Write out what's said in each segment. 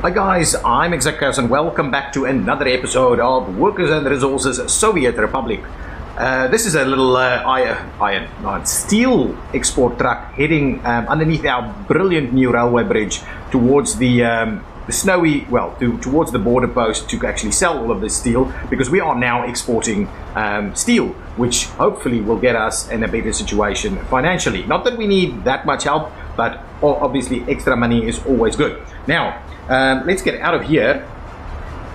Hi guys, I'm ExactChaos and welcome back to another episode of Workers and Resources Soviet Republic. This is a little steel export truck heading underneath our brilliant new railway bridge towards the towards the border post to actually sell all of this steel, because we are now exporting steel, which hopefully will get us in a better situation financially. Not that we need that much help, but obviously extra money is always good. Now, let's get out of here,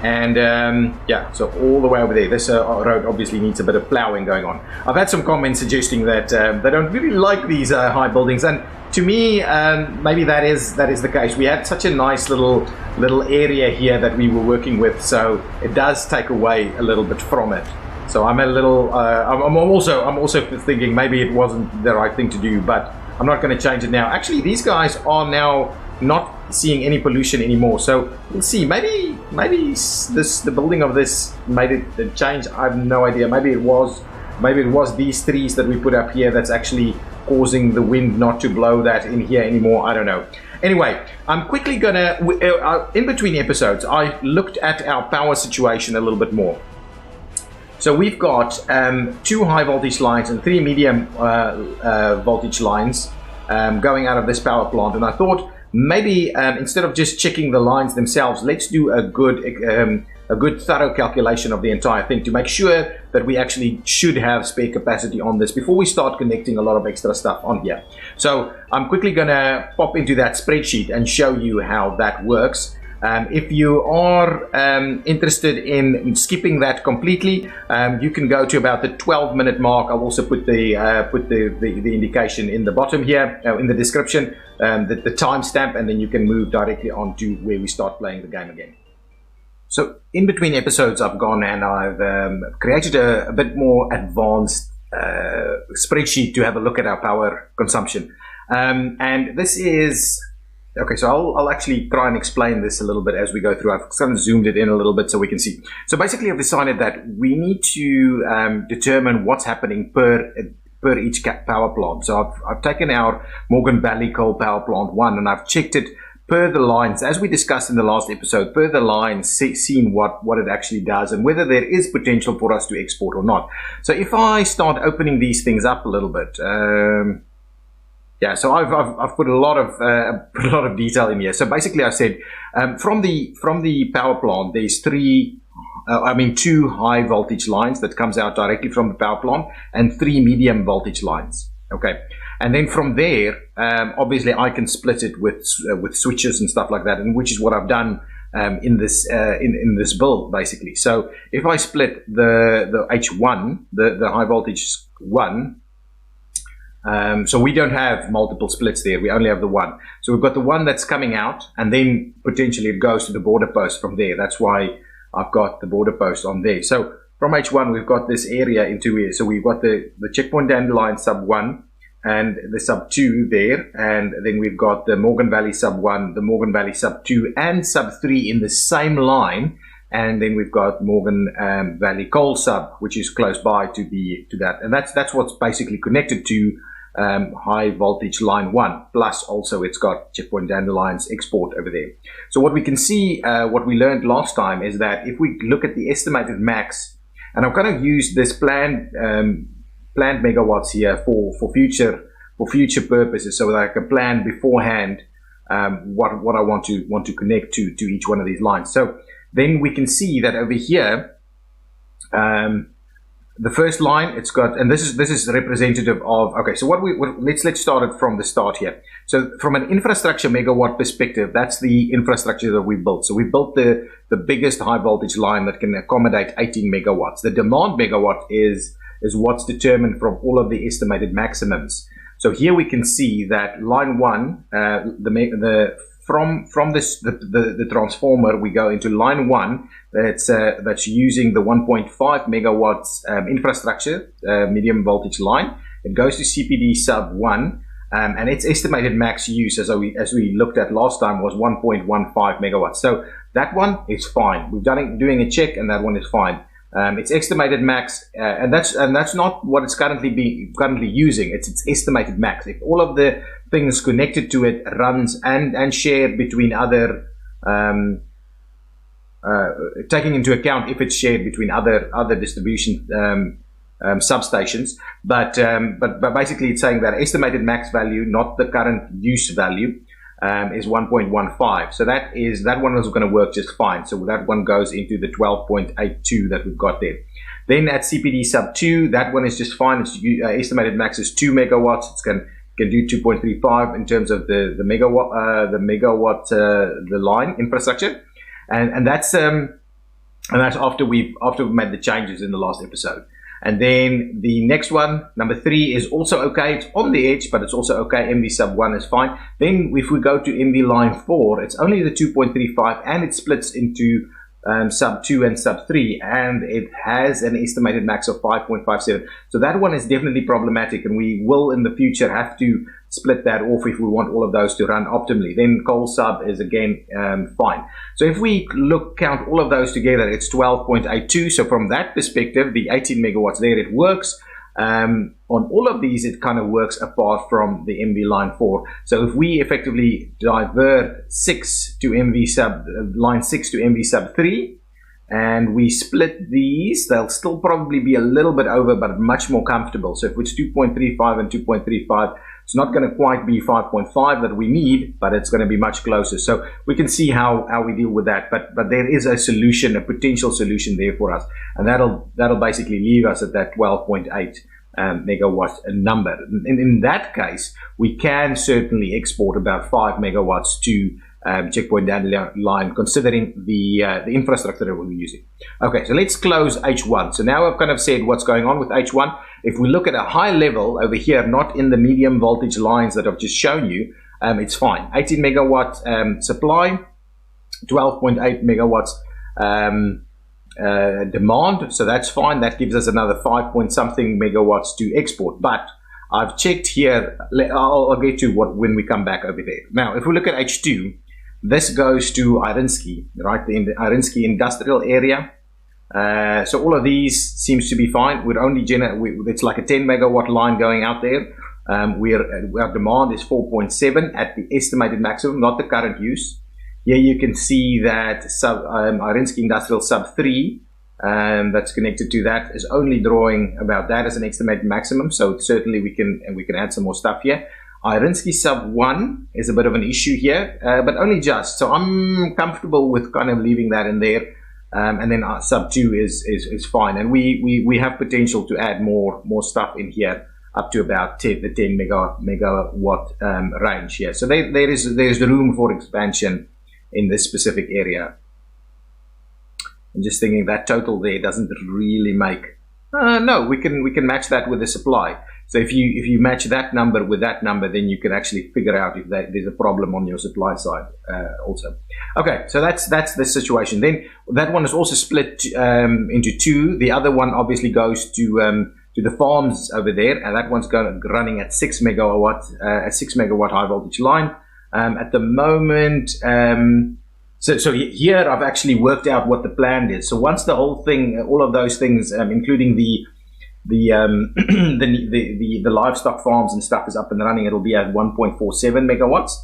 and so all the way over there. This road obviously needs a bit of plowing going on. I've had some comments suggesting that they don't really like these high buildings, and to me, maybe that is the case. We had such a nice little area here that we were working with, so it does take away a little bit from it. So I'm a little, I'm also thinking maybe it wasn't the right thing to do, but I'm not going to change it now. Actually, these guys are now not seeing any pollution anymore, so we'll see. Maybe the building of this made it change. I have no idea. Maybe it was these trees that we put up here that's actually causing the wind not to blow that in here anymore. I don't know. Anyway, I'm quickly gonna in between episodes I looked at our power situation a little bit more. So we've got 2 high voltage lines and 3 medium voltage lines going out of this power plant, and I thought maybe instead of just checking the lines themselves, let's do a good thorough calculation of the entire thing to make sure that we actually should have spare capacity on this before we start connecting a lot of extra stuff on here. So I'm quickly gonna pop into that spreadsheet and show you how that works. If you are interested in skipping that completely, you can go to about the 12-minute mark. I'll also put the indication in the bottom here, in the description, the timestamp, and then you can move directly on to where we start playing the game again. So in between episodes, I've gone and I've created a bit more advanced spreadsheet to have a look at our power consumption, and this is okay. So I'll actually try and explain this a little bit as we go through. I've kind of zoomed it in a little bit so we can see. So basically, I've decided that we need to determine what's happening per each power plant. So I've taken our Morgan Valley Coal Power Plant 1 and I've checked it per the lines, as we discussed in the last episode, per the lines, seen what it actually does and whether there is potential for us to export or not. So if I start opening these things up a little bit, so I've put a lot of detail in here. So basically, I said from the power plant, there's 2 high voltage lines that comes out directly from the power plant and 3 medium voltage lines. Okay, and then from there, obviously, I can split it with switches and stuff like that, and which is what I've done in this build basically. So if I split the H1, the high voltage 1. So we don't have multiple splits there. We only have the one. So we've got the one that's coming out, and then potentially it goes to the border post from there. That's why I've got the border post on there. So from H1, we've got this area into here. So we've got the checkpoint dandelion sub 1 and the sub 2 there. And then we've got the Morgan Valley sub 1, the Morgan Valley sub 2, and sub 3 in the same line. And then we've got Morgan Valley coal sub, which is close by to that. And that's what's basically connected to high voltage line 1, plus also it's got checkpoint dandelions export over there. So what we can see, what we learned last time, is that if we look at the estimated max, and I'm going to use this planned megawatts here for future purposes, so that I can plan beforehand what I want to connect to each one of these lines. So then we can see that over here, the first line, it's got, and this is representative of, okay, so let's start it from the start here. So from an infrastructure megawatt perspective, that's the infrastructure that we built. So we built the biggest high voltage line that can accommodate 18 megawatts. The demand megawatt is what's determined from all of the estimated maximums. So here we can see that line 1, from the transformer, we go into line 1 that's using the 1.5 megawatts infrastructure medium voltage line. It goes to CPD sub 1, and its estimated max use, as we looked at last time, was 1.15 megawatts. So that one is fine. We've doing a check, and that one is fine. Its estimated max, and that's not what it's currently using. It's its estimated max. If all of the things connected to it runs and shared between other taking into account if it's shared between other distribution substations, but basically it's saying that estimated max value, not the current use value, is 1.15. So that one is going to work just fine. So that one goes into the 12.82 that we've got there. Then at CPD sub 2, that one is just fine. Its estimated max is 2 megawatts. It's can do 2.35 in terms of the megawatt the line infrastructure, and that's after we've made the changes in the last episode. And then the next one, number 3, is also okay. It's on the edge, but it's also okay. MV sub 1 is fine. Then if we go to MV line 4, it's only the 2.35, and it splits into sub 2 and sub 3, and it has an estimated max of 5.57. So that one is definitely problematic, and we will in the future have to split that off if we want all of those to run optimally. Then coal sub is again fine. So if we count all of those together, it's 12.82. So from that perspective, the 18 megawatts there, it works. On all of these, it kind of works apart from the MV line 4. So if we effectively divert 6 to MV sub line 6 to MV sub 3, and we split these, they'll still probably be a little bit over, but much more comfortable. So if it's 2.35 and 2.35, it's not going to quite be 5.5 that we need, but it's going to be much closer. So we can see how we deal with that. But there is a solution, a potential solution there for us, and that'll basically leave us at that 12.8 megawatt number. In that case, we can certainly export about 5 megawatts to Checkpoint Dandelion, considering the infrastructure that we're using. Okay, so let's close H1. So now I've kind of said what's going on with H1. If we look at a high level over here, not in the medium voltage lines that I've just shown you, it's fine. 18 megawatt supply, 12.8 megawatts demand, so that's fine. That gives us another 5 point something megawatts to export. But I've checked here, I'll get to what when we come back over there. Now, if we look at H2, this goes to Irinsky, right? The Irinsky industrial area. So all of these seems to be fine. We're only it's like a 10 megawatt line going out there. Our demand is 4.7 at the estimated maximum, not the current use. Here you can see that Irinsky industrial sub 3, that's connected to that, is only drawing about that as an estimated maximum. So certainly we can add some more stuff here. Irinsky sub 1 is a bit of an issue here, but only just. So I'm comfortable with kind of leaving that in there. And then sub 2 is fine. And we have potential to add more stuff in here up to about the 10 megawatt range here. So there's room for expansion in this specific area. I'm just thinking that total there doesn't really make. No, we can match that with the supply. So if you match that number with that number, then you can actually figure out if there's a problem on your supply side also. Okay, so that's the situation. Then that one is also split into 2. The other one obviously goes to the farms over there, and that one's running at 6 megawatt high voltage line at the moment. So here I've actually worked out what the plan is. So once the whole thing, all of those things, including the livestock farms and stuff is up and running, it'll be at 1.47 megawatts.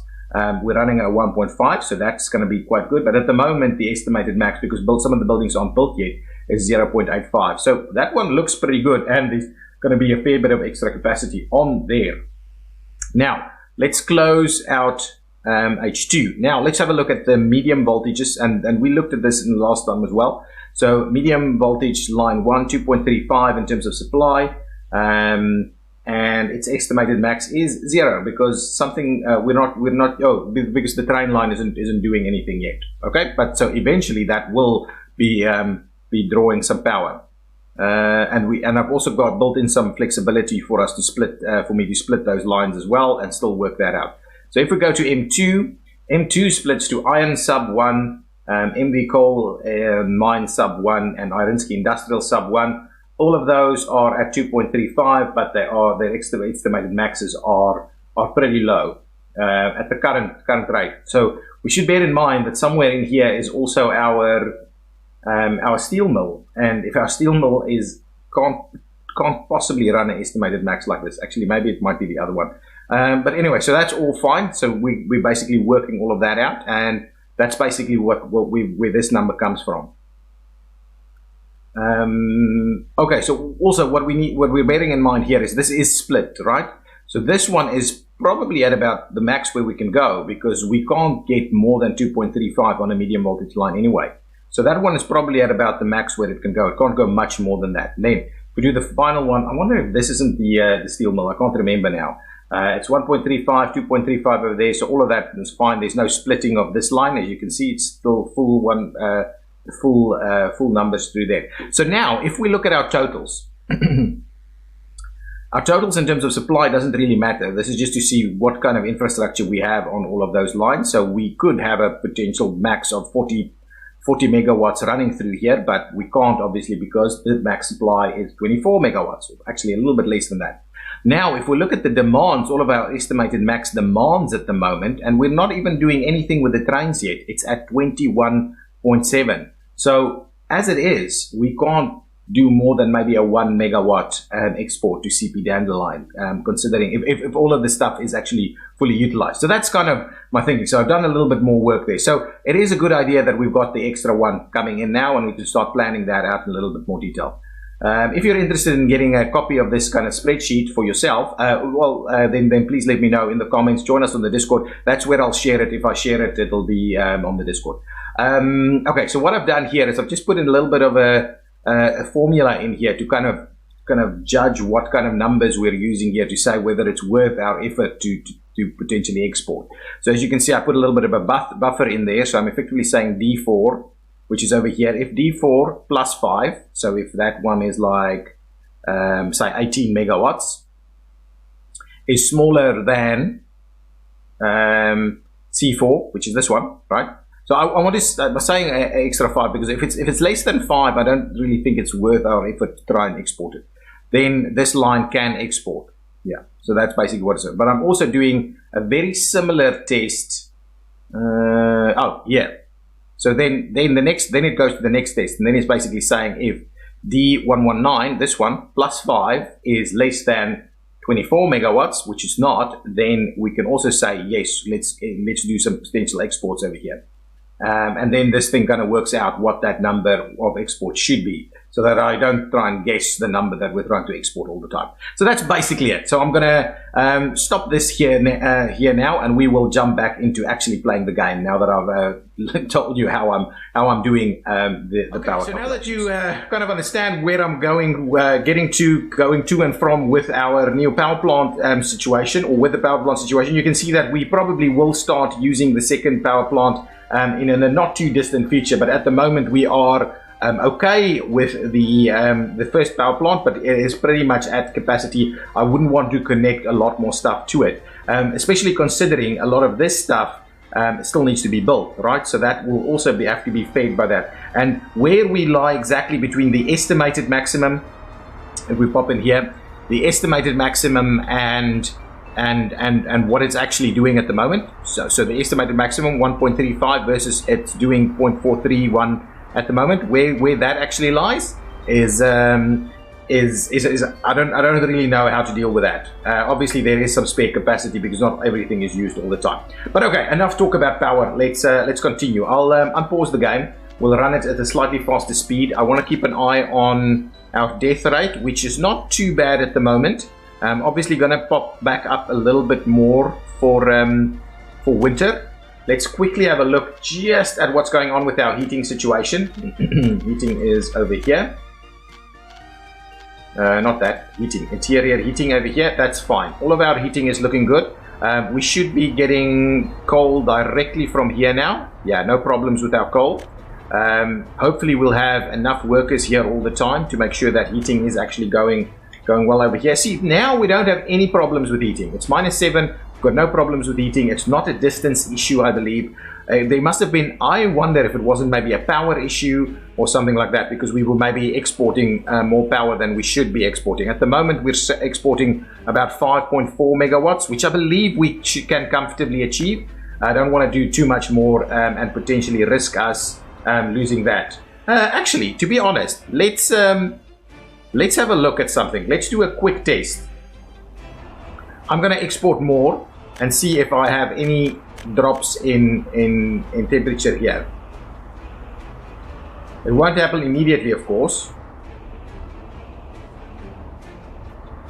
We're running at 1.5, so that's going to be quite good. But at the moment, the estimated max, because some of the buildings aren't built yet, is 0.85. So that one looks pretty good, and there's going to be a fair bit of extra capacity on there. Now, let's close out H2. Now, let's have a look at the medium voltages, and we looked at this in the last time as well. So medium voltage line 1, 2.35 in terms of supply, and its estimated max is 0 because something because the train line isn't doing anything yet. Okay, but so eventually that will be drawing some power, and I've also got built in some flexibility for us to split for me to split those lines as well and still work that out. So if we go to M2 splits to iron sub 1. MV coal mine sub 1 and Irinsky industrial sub 1. All of those are at 2.35, but their estimated maxes are pretty low at the current rate. So we should bear in mind that somewhere in here is also our steel mill, and if our steel mill can't possibly run an estimated max like this. Actually, maybe it might be the other one. But anyway, so that's all fine. So we're basically working all of that out, and That's basically where this number comes from. Okay, so also what we're bearing in mind here is this is split, right? So this one is probably at about the max where we can go, because we can't get more than 2.35 on a medium voltage line anyway. So that one is probably at about the max where it can go. It can't go much more than that. Then if we do the final one, I wonder if this isn't the steel mill. I can't remember now. It's 1.35, 2.35 over there. So all of that is fine. There's no splitting of this line. As you can see, it's still full one, full numbers through there. So now if we look at our totals, our totals in terms of supply doesn't really matter. This is just to see what kind of infrastructure we have on all of those lines. So we could have a potential max of 40 megawatts running through here, but we can't obviously because the max supply is 24 megawatts, actually a little bit less than that. Now, if we look at the demands, all of our estimated max demands at the moment, and we're not even doing anything with the trains yet, it's at 21.7. So as it is, we can't do more than maybe a 1 megawatt export to CP Dandelion, considering if all of this stuff is actually fully utilized. So that's kind of my thinking. So I've done a little bit more work there. So it is a good idea that we've got the extra one coming in now, and we can start planning that out in a little bit more detail. If you're interested in getting a copy of this kind of spreadsheet for yourself, then please let me know in the comments. Join us on the Discord. That's where I'll share it. If I share it, it'll be on the Discord. Okay, so what I've done here is I've just put in a little bit of a formula in here to kind of judge what kind of numbers we're using here to say whether it's worth our effort to potentially export. So as you can see, I put a little bit of a buffer in there. So I'm effectively saying D4, which is over here. If D4 plus 5, so if that one is like, say 18 megawatts, is smaller than C4, which is this one, right? So I want to, I'm saying extra 5 because if it's less than 5, I don't really think it's worth our effort to try and export it. Then this line can export. Yeah, so that's basically what it's. But I'm also doing a very similar test. So then it goes to the next test, and then it's basically saying if D119, this one, plus 5 is less than 24 megawatts, which is not, then we can also say, yes, let's do some potential exports over here. And then this thing kind of works out what that number of exports should be, so that I don't try and guess the number that we're trying to export all the time. So that's basically it. So I'm going to stop this here now, and we will jump back into actually playing the game now that I've told you how I'm doing the power. So now that you kind of understand where I'm going, going to and from with our new power plant situation, or with the power plant situation, you can see that we probably will start using the second power plant in a not too distant future. But at the moment we are okay with the first power plant, but it is pretty much at capacity. I wouldn't want to connect a lot more stuff to it, especially considering a lot of this stuff still needs to be built, right? So that will also have to be fed by that. And where we lie exactly between the estimated maximum, if we pop in here, the estimated maximum and what it's actually doing at the moment. So the estimated maximum 1.35 versus it's doing 0.431 at the moment. Where that actually lies is I don't really know how to deal with that. Obviously there is some spare capacity because not everything is used all the time. But okay, enough talk about power. Let's continue. I'll unpause the game. We'll run it at a slightly faster speed. I want to keep an eye on our death rate, which is not too bad at the moment. Obviously going to pop back up a little bit more for winter. Let's quickly have a look just at what's going on with our heating situation. Heating is over here. Not that, heating. Interior heating over here, that's fine. All of our heating is looking good. We should be getting coal directly from here now. Yeah, no problems with our coal. Hopefully we'll have enough workers here all the time to make sure that heating is actually going well over here. See, now we don't have any problems with heating. It's -7. We've got no problems with heating. It's not a distance issue, I believe. There must have been, I wonder if it wasn't maybe a power issue or something like that, because we were maybe exporting more power than we should be exporting. At the moment, we're exporting about 5.4 megawatts, which I believe we can comfortably achieve. I don't want to do too much more and potentially risk us losing that. Actually, to be honest, let's have a look at something. Let's do a quick test. I'm going to export more and see if I have any drops in temperature here. It won't happen immediately, of course.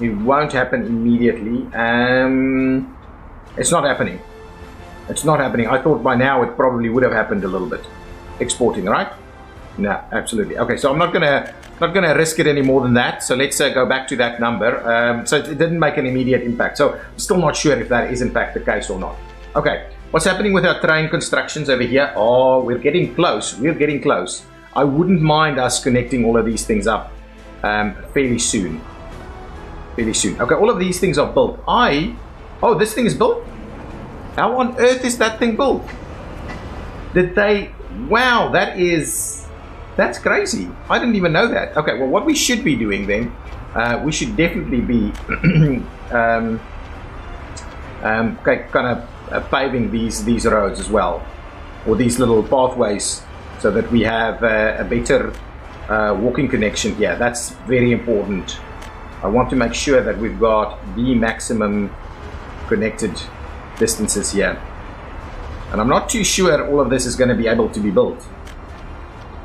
It won't happen immediately. It's not happening. It's not happening. I thought by now it probably would have happened a little bit. Exporting, right? No, absolutely. Okay, so I'm not gonna risk it any more than that. So let's go back to that number. So it didn't make an immediate impact. So I'm still not sure if that is in fact the case or not. Okay, what's happening with our train constructions over here? Oh, we're getting close. We're getting close. I wouldn't mind us connecting all of these things up fairly soon. Fairly soon. Okay, all of these things are built. Oh, this thing is built? How on earth is that thing built? Did they? Wow, that's crazy. I didn't even know that. Okay, well, what we should be doing then, we should definitely be kind of paving these roads as well, or these little pathways, so that we have a better walking connection here. That's very important. I want to make sure that we've got the maximum connected distances here. And I'm not too sure all of this is going to be able to be built.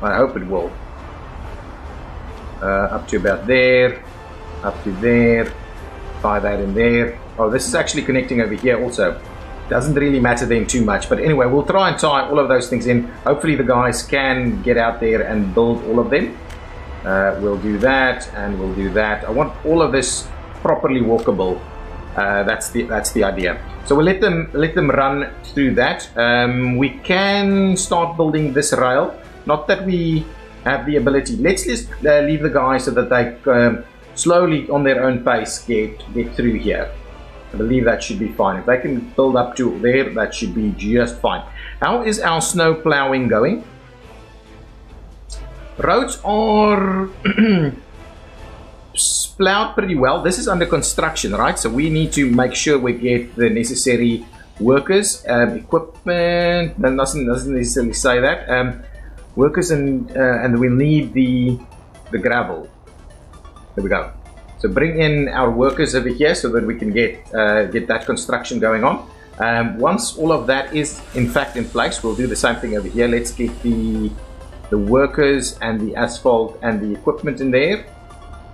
I hope it will. Up to about there, up to there, tie that in there. Oh, this is actually connecting over here also. Doesn't really matter then too much, but anyway, we'll try and tie all of those things in. Hopefully the guys can get out there and build all of them. We'll do that, and we'll do that. I want all of this properly walkable. That's the idea. So we'll let them run through that. We can start building this rail. Not that we have the ability. Let's just leave the guys so that they slowly, on their own pace, get through here. I believe that should be fine. If they can build up to there, that should be just fine. How is our snow plowing going? Roads are plowed pretty well. This is under construction, right? So we need to make sure we get the necessary workers, equipment. That doesn't necessarily say that. Workers and we'll need the gravel. There we go. So bring in our workers over here so that we can get that construction going on. Once all of that is in fact in place, we'll do the same thing over here. Let's get the workers and the asphalt and the equipment in there.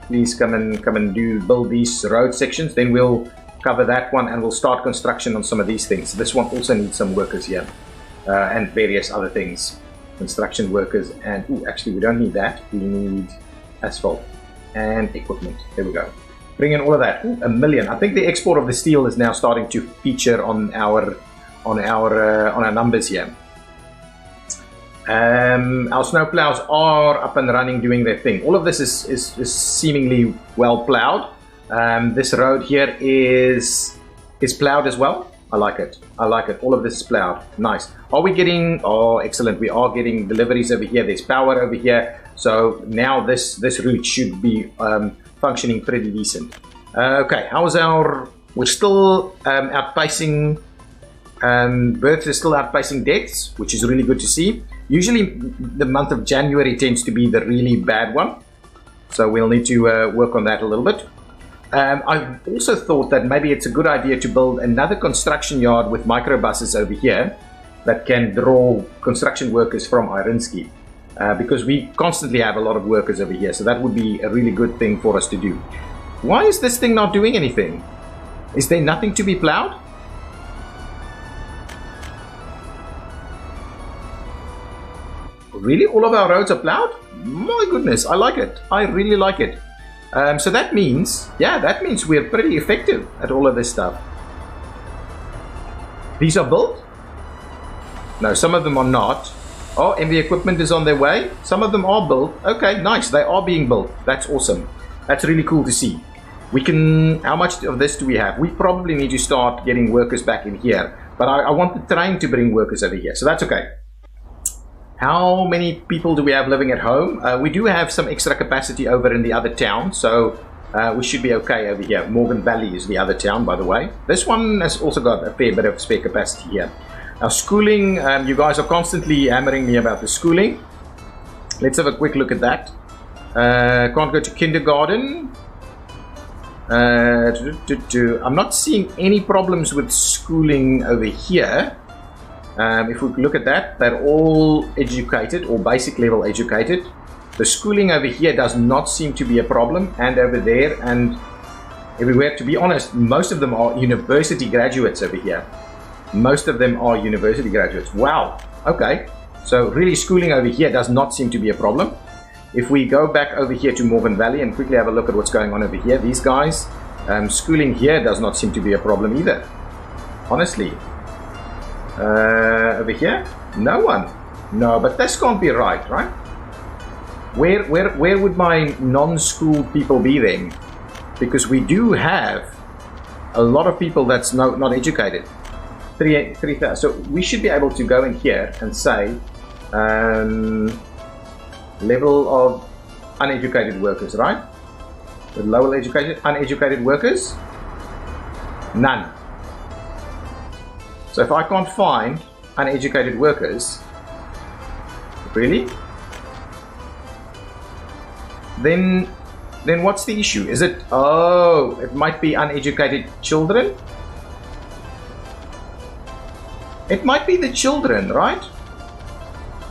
Please come and build these road sections. Then we'll cover that one and we'll start construction on some of these things. This one also needs some workers here and various other things. Construction workers and actually we don't need that. We need asphalt and equipment. There we go. Bring in all of that. Ooh, 1 million. I think the export of the steel is now starting to feature on our numbers here. Our snowplows are up and running, doing their thing. All of this is seemingly well plowed. This road here is plowed as well. I like it. I like it. All of this is plowed. Nice. Are we getting? Oh, excellent. We are getting deliveries over here. There's power over here. So now this route should be functioning pretty decent. Okay. How's our? We're still outpacing. Births is still outpacing deaths, which is really good to see. Usually the month of January tends to be the really bad one, so we'll need to work on that a little bit. I've also thought that maybe it's a good idea to build another construction yard with microbuses over here that can draw construction workers from Irinsky, because we constantly have a lot of workers over here, so that would be a really good thing for us to do. Why is this thing not doing anything? Is there nothing to be plowed? Really? All of our roads are plowed? My goodness, I like it. I really like it. So that means, we're pretty effective at all of this stuff. These are built? No, some of them are not. Oh, and the equipment is on their way. Some of them are built. Okay, nice. They are being built. That's awesome. That's really cool to see. We can, how much of this do we have? We probably need to start getting workers back in here. But I want the train to bring workers over here. So that's okay. How many people do we have living at home? We do have some extra capacity over in the other town, so we should be okay over here. Morgan Valley is the other town, by the way. This one has also got a fair bit of spare capacity here. Now, schooling, you guys are constantly hammering me about the schooling. Let's have a quick look at that. Can't go to kindergarten. I'm not seeing any problems with schooling over here. If we look at that, they're all educated or basic level educated. The schooling over here does not seem to be a problem, and over there and everywhere. To be honest, most of them are university graduates over here. Most of them are university graduates. Wow. Okay. So really schooling over here does not seem to be a problem. If we go back over here to Morgan Valley and quickly have a look at what's going on over here, these guys, schooling here does not seem to be a problem either. Honestly. Over here, no one. No, but this can't be right, right? Where would my non-school people be then? Because we do have a lot of people that's not educated. 3,000. So we should be able to go in here and say level of uneducated workers, right? The lower educated, uneducated workers, none. So if I can't find uneducated workers, really, then what's the issue? Is it, oh, it might be uneducated children? It might be the children, right?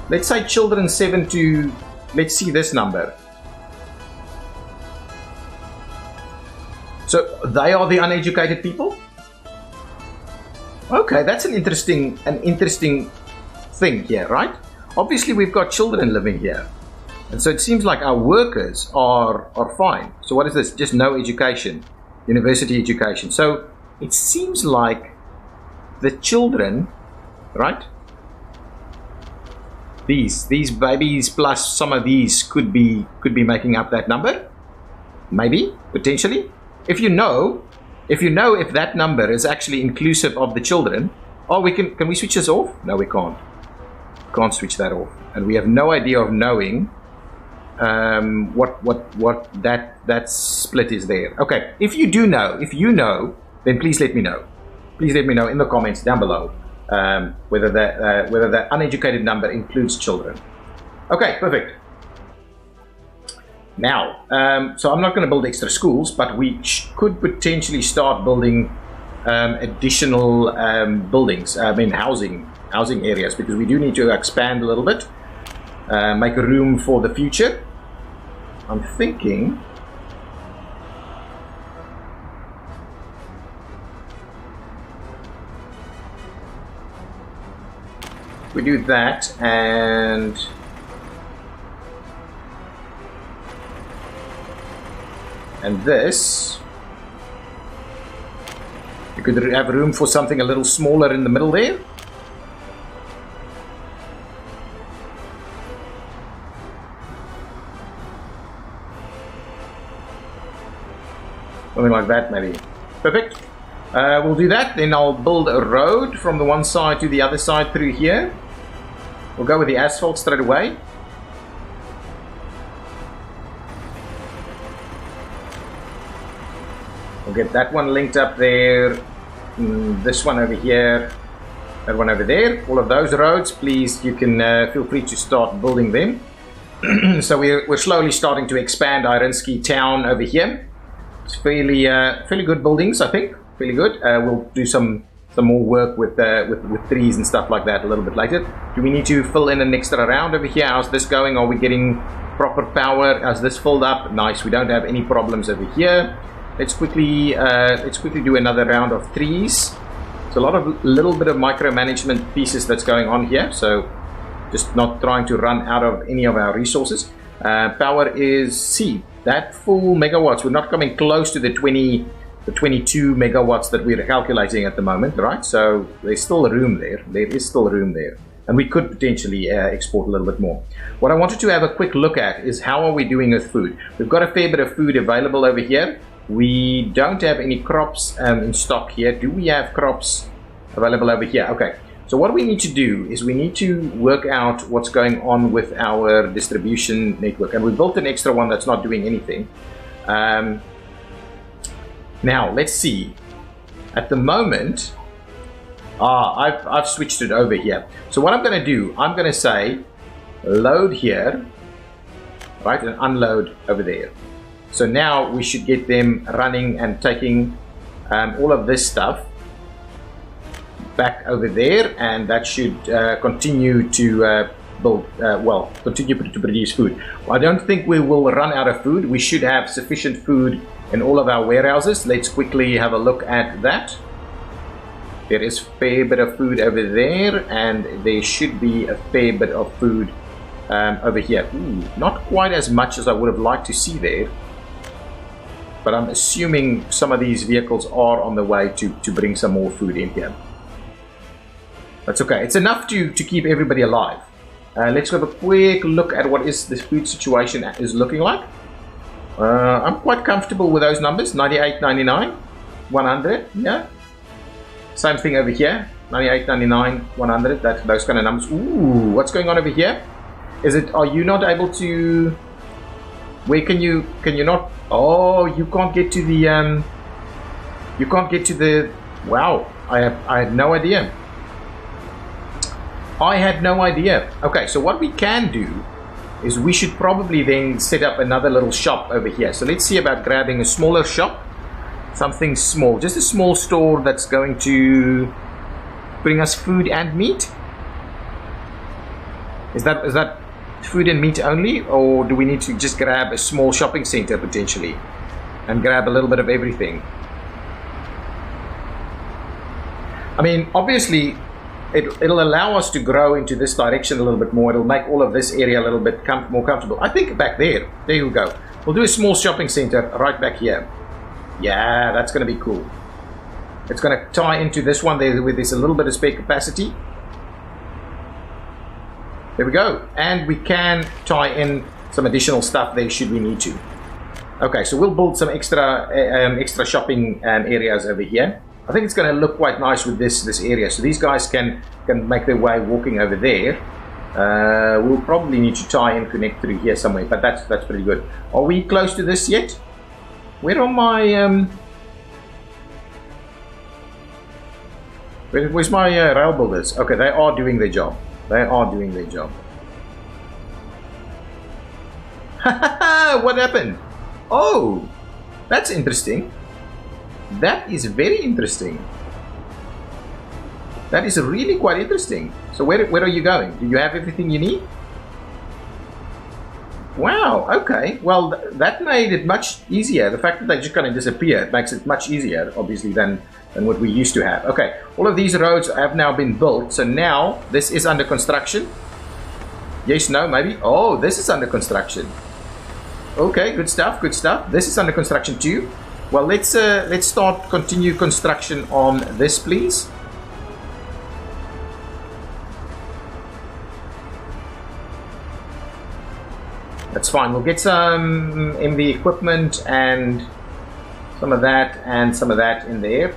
Let's say children 7 to, let's see this number. So they are the uneducated people? Okay, that's an interesting thing here, right? Obviously we've got children living here. And so it seems like our workers are fine. So what is this? Just no education, university education. So it seems like the children, right? These babies plus some of these could be making up that number. Maybe, potentially. If you know if that number is actually inclusive of the children, oh, can we switch this off? No, we can't. Can't switch that off. And we have no idea of knowing what that split is there. Okay, if you know, then please let me know. Please let me know in the comments down below whether that uneducated number includes children. Okay, perfect. Now, so I'm not going to build extra schools, but we could potentially start building additional buildings, housing areas, because we do need to expand a little bit, make room for the future. I'm thinking we do that, and this, we could have room for something a little smaller in the middle there. Something like that, maybe. Perfect. We'll do that. Then I'll build a road from the one side to the other side through here. We'll go with the asphalt straight away. We'll get that one linked up there. This one over here. That one over there. All of those roads, please, you can feel free to start building them. So we're slowly starting to expand Irinsky town over here. It's fairly good buildings, I think. Fairly good. We'll do some more work with trees and stuff like that a little bit later. Do we need to fill in an extra round over here? How's this going? Are we getting proper power? Has this filled up? Nice. We don't have any problems over here. Let's quickly do another round of trees. It's a little bit of micromanagement pieces that's going on here. So just not trying to run out of any of our resources. Power is C. That full megawatts. We're not coming close to the 22 megawatts that we're calculating at the moment, right? So there's still room there. There is still room there. And we could potentially export a little bit more. What I wanted to have a quick look at is how are we doing with food? We've got a fair bit of food available over here. We don't have any crops in stock here. Do we have crops available over here? Okay. So what we need to do is we need to work out what's going on with our distribution network. And we built an extra one that's not doing anything. Now, let's see. At the moment, I've switched it over here. So what I'm going to do, I'm going to say load here, right, and unload over there. So now we should get them running and taking all of this stuff. back over there, and that should continue to continue to produce food. I don't think we will run out of food. We should have sufficient food in all of our warehouses. Let's quickly have a look at that. There is a fair bit of food over there, and there should be a fair bit of food over here. Ooh, not quite as much as I would have liked to see there, but I'm assuming some of these vehicles are on the way to bring some more food in here. That's okay. It's enough to keep everybody alive. Let's have a quick look at what is the food situation is looking like. I'm quite comfortable with those numbers. 98, 99, 100. Yeah. Same thing over here. 98, 99, 100. Those kind of numbers. Ooh, what's going on over here? Are you not able to? Where can you not? Oh, you can't get to the you can't get to the. Wow, I had no idea. I had no idea. Okay, so what we can do is we should probably then set up another little shop over here. So let's see about grabbing a smaller shop, something small, just a small store that's going to bring us food and meat. Is that food and meat only, or do we need to just grab a small shopping center potentially and grab a little bit of everything? I mean, obviously it'll allow us to grow into this direction a little bit more. It'll make all of this area a little bit more comfortable. I think back there you go. We'll do a small shopping center right back here. Yeah, that's going to be cool. It's going to tie into this one there where there's a little bit of spare capacity. There we go. And we can tie in some additional stuff there should we need to. Okay, so we'll build some extra shopping areas over here. I think it's going to look quite nice with this area. So these guys can make their way walking over there. We'll probably need to tie and connect through here somewhere, but that's pretty good. Are we close to this yet? Where are my where's my rail builders? Okay, they are doing their job. They are doing their job. What happened? Oh, that's interesting. That is very interesting. That is really quite interesting. So where are you going? Do you have everything you need? Wow, okay. Well, that made it much easier. The fact that they just kind of disappeared makes it much easier, obviously, than what we used to have. Okay, all of these roads have now been built. So now this is under construction. Yes, no, maybe. Oh, this is under construction. Okay, good stuff, good stuff. This is under construction too. Well, let's continue construction on this, please. That's fine. We'll get some MV equipment and some of that in there.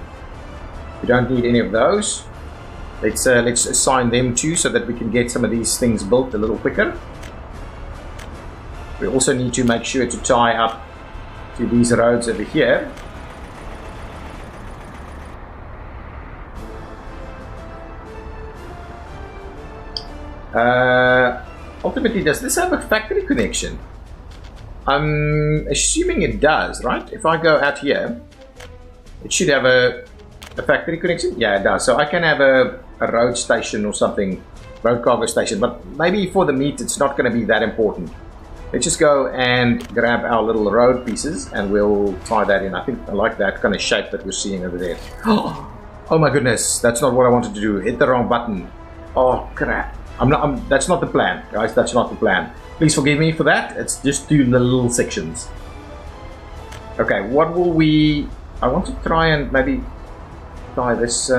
We don't need any of those. Let's assign them too, so that we can get some of these things built a little quicker. We also need to make sure to tie up to these roads over here. Ultimately, does this have a factory connection? I'm assuming it does, right? If I go out here, it should have a factory connection. Yeah, it does. So I can have a road station or something, road cargo station, but maybe for the meat it's not going to be that important. Let's just go and grab our little road pieces and we'll tie that in. I think I like that kind of shape that we're seeing over there. Oh my goodness, that's not what I wanted to do. Hit the wrong button. Oh crap. That's not the plan, guys. That's not the plan. Please forgive me for that. It's just do the little sections. Okay, what will we... I want to try and maybe tie this...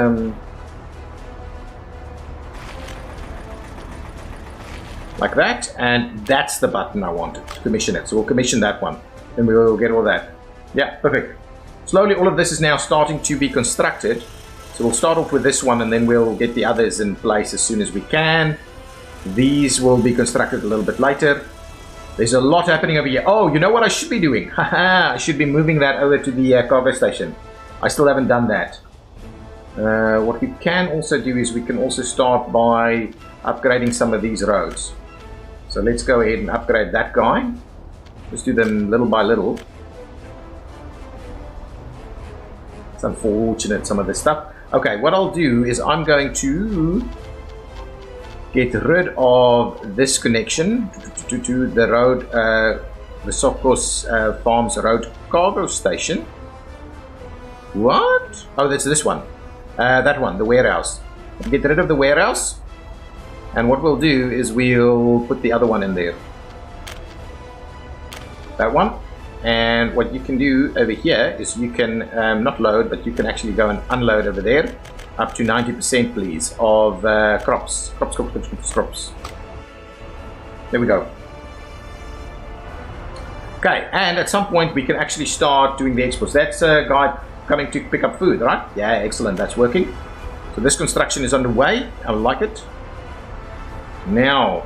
like that, and that's the button I wanted to commission it. So we'll commission that one, and we will get all that. Yeah, perfect. Slowly, all of this is now starting to be constructed. So we'll start off with this one, and then we'll get the others in place as soon as we can. These will be constructed a little bit later. There's a lot happening over here. Oh, you know what I should be doing? Haha, I should be moving that over to the cargo station. I still haven't done that. What we can also do is we can also start by upgrading some of these roads. So let's go ahead and upgrade that guy. Just do them little by little. It's unfortunate, some of this stuff. Okay, what I'll do is I'm going to get rid of this connection to the road, the Sokos Farms Road cargo station. What? Oh, that's this one. That one, the warehouse. Get rid of the warehouse. And what we'll do is we'll put the other one in there. That one. And what you can do over here is you can not load, but you can actually go and unload over there. Up to 90%, please, of crops. Crops. There we go. Okay, and at some point we can actually start doing the exports. That's a guy coming to pick up food, right? Yeah, excellent, that's working. So this construction is underway. I like it. Now,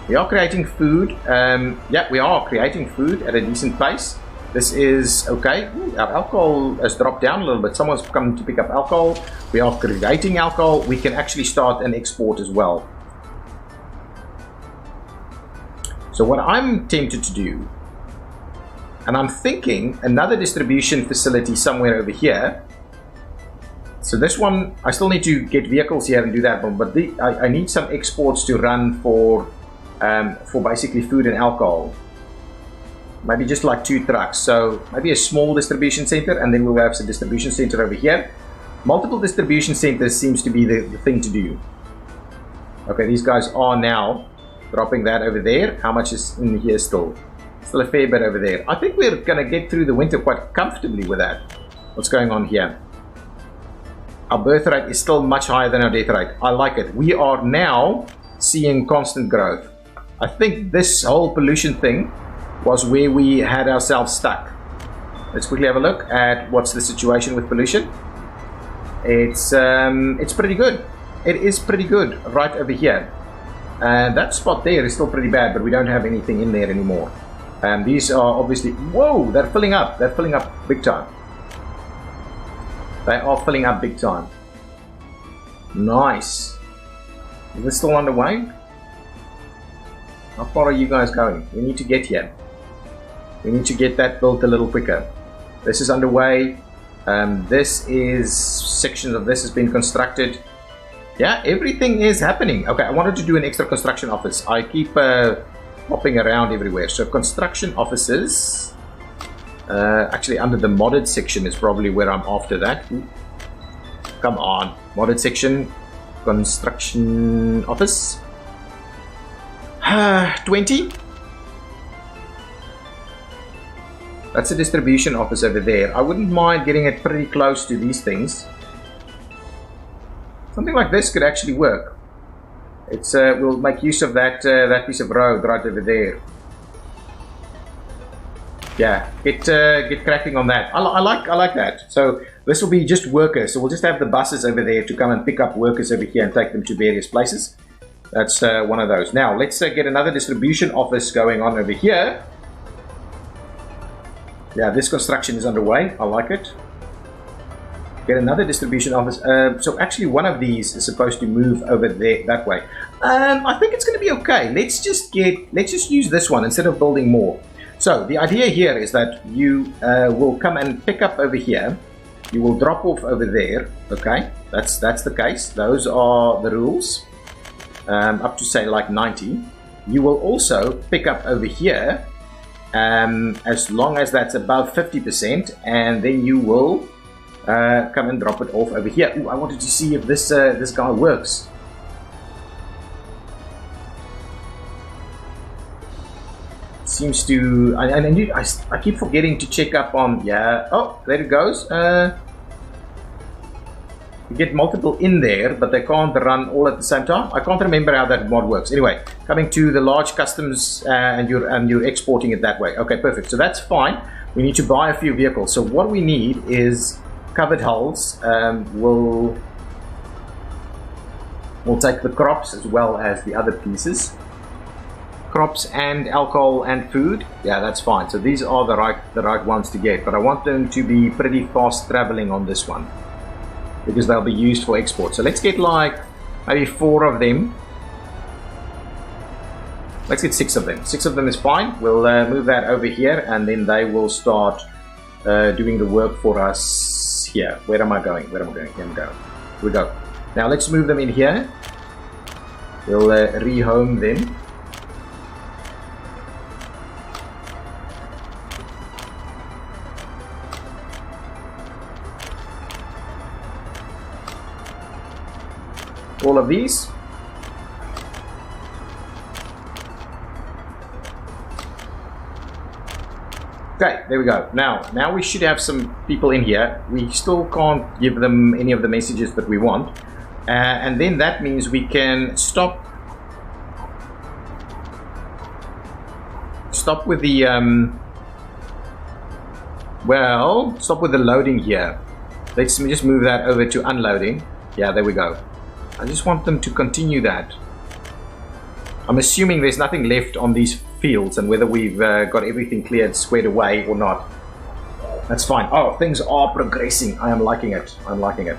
we are creating food. Yeah, we are creating food at a decent pace. This is okay. Ooh, our alcohol has dropped down a little bit. Someone's come to pick up alcohol. We are creating alcohol. We can actually start an export as well. So what I'm tempted to do, and I'm thinking another distribution facility somewhere over here. So this one, I still need to get vehicles here and do that one, but I need some exports to run for basically food and alcohol. Maybe just like 2 trucks. So maybe a small distribution center, and then we'll have a distribution center over here. Multiple distribution centers seems to be the thing to do. Okay, these guys are now dropping that over there. How much is in here still? Still a fair bit over there. I think we're going to get through the winter quite comfortably with that. What's going on here? Our birth rate is still much higher than our death rate. I like it. We are now seeing constant growth. I think this whole pollution thing was where we had ourselves stuck. Let's quickly have a look at what's the situation with pollution. It's pretty good. It is pretty good right over here. And that spot there is still pretty bad, but we don't have anything in there anymore. And these are obviously, whoa, they're filling up. They're filling up big time. They are filling up big time. Nice. Is this still underway? How far are you guys going? We need to get here. We need to get that built a little quicker. This is underway. This is, sections of this has been constructed. Yeah, everything is happening. Okay, I wanted to do an extra construction office. I keep popping around everywhere. So construction offices, actually under the modded section is probably where I'm after that. Come on, modded section, construction office. 20. That's a distribution office over there. I wouldn't mind getting it pretty close to these things. Something like this could actually work. It's we'll make use of that that piece of road right over there. Yeah, get cracking on that. I like that. So this will be just workers. So we'll just have the buses over there to come and pick up workers over here and take them to various places. That's one of those. Now let's get another distribution office going on over here. Yeah, this construction is underway. I like it. Get another distribution office. So actually one of these is supposed to move over there that way. I think it's going to be okay. Let's just use this one instead of building more. So the idea here is that you will come and pick up over here. You will drop off over there. Okay, that's the case. Those are the rules. Up to say like 90. You will also pick up over here as long as that's above 50%, and then you will come and drop it off over here. Ooh, I wanted to see if this this guy works. Seems to. I keep forgetting to check up on. Yeah. Oh, there it goes. You get multiple in there, but they can't run all at the same time. I can't remember how that mod works. Anyway, coming to the large customs, and you're exporting it that way. Okay, perfect. So that's fine. We need to buy a few vehicles. So what we need is covered hulls. We'll take the crops as well as the other pieces. Crops and alcohol and food. Yeah, that's fine. So these are the right ones to get, but I want them to be pretty fast traveling on this one, because they'll be used for export. So let's get like maybe 4 of them. Let's get 6 of them. 6 of them is fine. We'll move that over here, and then they will start doing the work for us here. Where am I going? Here we go. Now let's move them in here. We'll rehome them. All of these. Okay, there we go. Now we should have some people in here. We still can't give them any of the messages that we want. And then that means we can stop with the stop with the loading here. Let's just move that over to unloading. Yeah, there we go. I just want them to continue that. I'm assuming there's nothing left on these fields, and whether we've got everything cleared, squared away or not. That's fine. Oh, things are progressing. I am liking it. I'm liking it.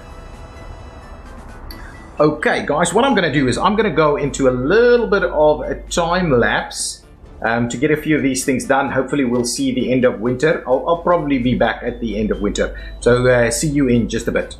Okay, guys, what I'm going to do is I'm going to go into a little bit of a time lapse to get a few of these things done. Hopefully we'll see the end of winter. I'll probably be back at the end of winter. So see you in just a bit.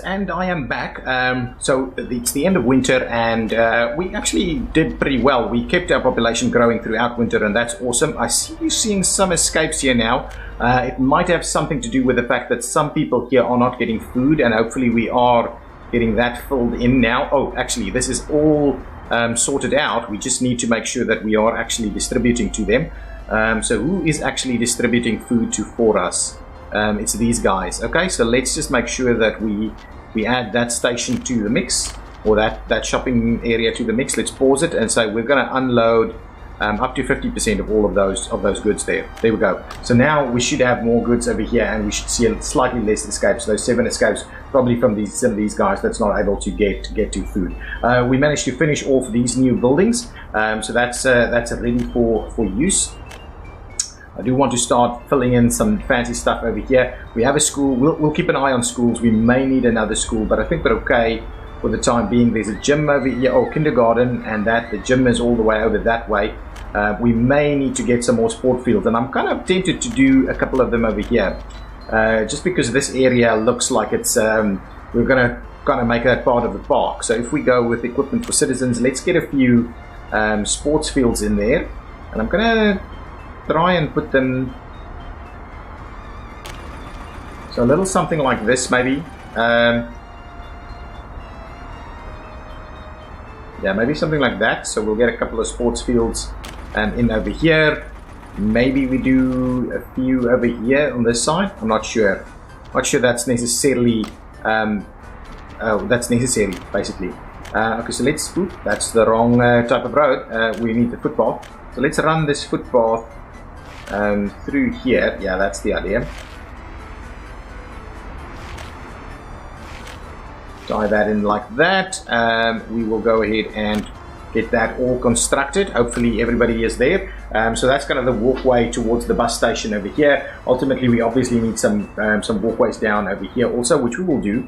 And I am back. So it's the end of winter, and we actually did pretty well. We kept our population growing throughout winter, and that's awesome. I see you seeing some escapes here now. It might have something to do with the fact that some people here are not getting food, and hopefully we are getting that filled in now. Oh, actually, this is all sorted out. We just need to make sure that we are actually distributing to them. So who is actually distributing food to for us? It's these guys. Okay, so let's just make sure that we add that station to the mix, or that shopping area to the mix. Let's pause it and say we're going to unload up to 50% of all of those goods there. There we go. So now we should have more goods over here, and we should see slightly less escapes. Those 7 escapes probably from some of these guys that's not able to get to food. We managed to finish off these new buildings, so that's ready for use. I do want to start filling in some fancy stuff over here. We have a school. We'll keep an eye on schools. We may need another school, but I think we're okay for the time being. There's a gym over here, or kindergarten, and the gym is all the way over that way. We may need to get some more sport fields, and I'm kind of tempted to do a couple of them over here, just because this area looks like it's we're going to kind of make that part of the park. So if we go with equipment for citizens, let's get a few sports fields in there, and I'm going to try and put them so a little something like this maybe. Yeah, maybe something like that. So we'll get a couple of sports fields in over here. Maybe we do a few over here on this side. I'm not sure. Not sure that's necessarily that's necessary basically. Okay, so let's. Oops, that's the wrong type of road. We need the footpath. So let's run this footpath through here. Yeah, that's the idea. Tie that in like that. We will go ahead and get that all constructed. Hopefully everybody is there. So that's kind of the walkway towards the bus station over here. Ultimately, we obviously need some walkways down over here also, which we will do.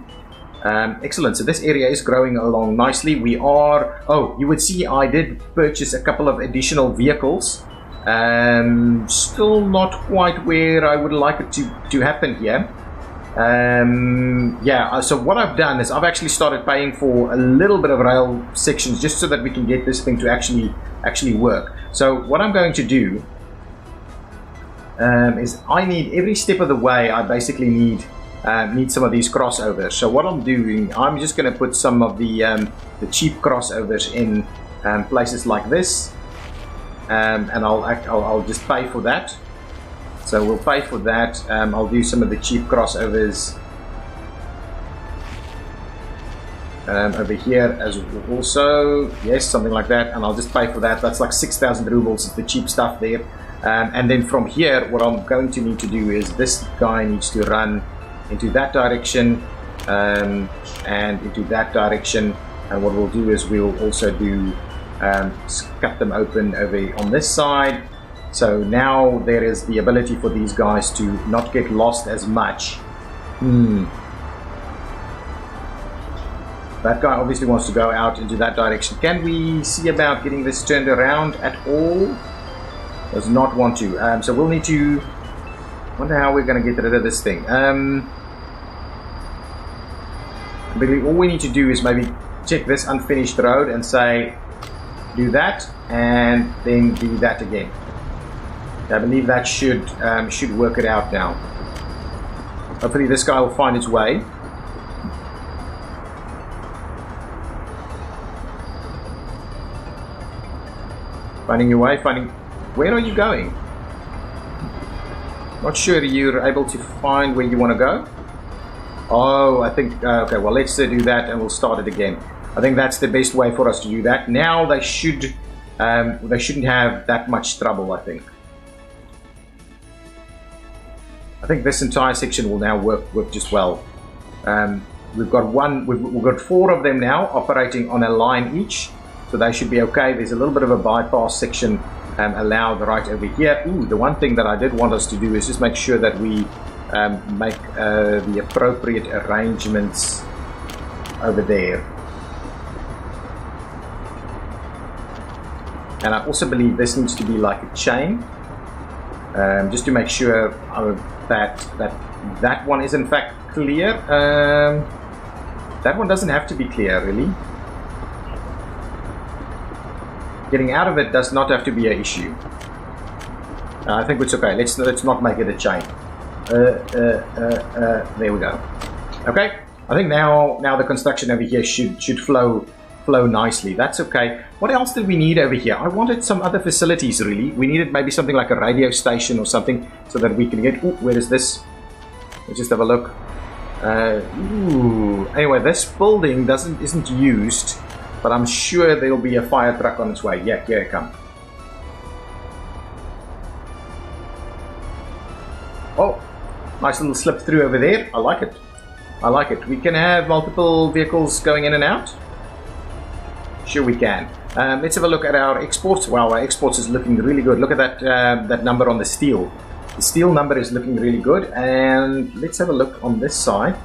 Excellent. So this area is growing along nicely. We are. Oh, you would see I did purchase a couple of additional vehicles. Still not quite where I would like it to happen here. Yeah, so what I've done is I've actually started paying for a little bit of rail sections just so that we can get this thing to actually work. So what I'm going to do is I need every step of the way. I basically need some of these crossovers. So what I'm doing, I'm just going to put some of the cheap crossovers in places like this, and I'll just pay for that. So we'll pay for that. I'll do some of the cheap crossovers over here as also, yes, something like that, and I'll just pay for that. That's like 6,000 rubles is the cheap stuff there. And then from here, what I'm going to need to do is this guy needs to run into that direction and into that direction. And what we'll do is we'll also do cut them open over on this side. So now there is the ability for these guys to not get lost as much. That guy obviously wants to go out into that direction. Can we see about getting this turned around at all? Does not want to. So we'll need to wonder how we're going to get rid of this thing. I believe all we need to do is maybe check this unfinished road and say do that and then do that again. I believe that should work it out now. Hopefully this guy will find its way. Finding your way, where are you going? Not sure you're able to find where you want to go. Oh, I think, okay, well let's do that and we'll start it again. I think that's the best way for us to do that. Now they shouldn't have that much trouble, I think. I think this entire section will now work just well. We've got 4 of them now operating on a line each, so they should be okay. There's a little bit of a bypass section allowed right over here. Ooh, the one thing that I did want us to do is just make sure that we make the appropriate arrangements over there. And I also believe this needs to be like a chain, just to make sure that one is in fact clear. That one doesn't have to be clear, really. Getting out of it does not have to be an issue. I think it's okay. Let's not make it a chain. There we go. Okay. I think now the construction over here should flow nicely. That's okay. What else did we need over here? I wanted some other facilities, really. We needed maybe something like a radio station or something so that we can get... Ooh, where is this? Let's just have a look. Anyway, this building isn't used, but I'm sure there'll be a fire truck on its way. Yeah, here it comes. Oh, nice little slip through over there. I like it. I like it. We can have multiple vehicles going in and out. Sure we can. Let's have a look at our exports. Wow, our exports is looking really good. Look at that number on the steel. The steel number is looking really good. And let's have a look on this side.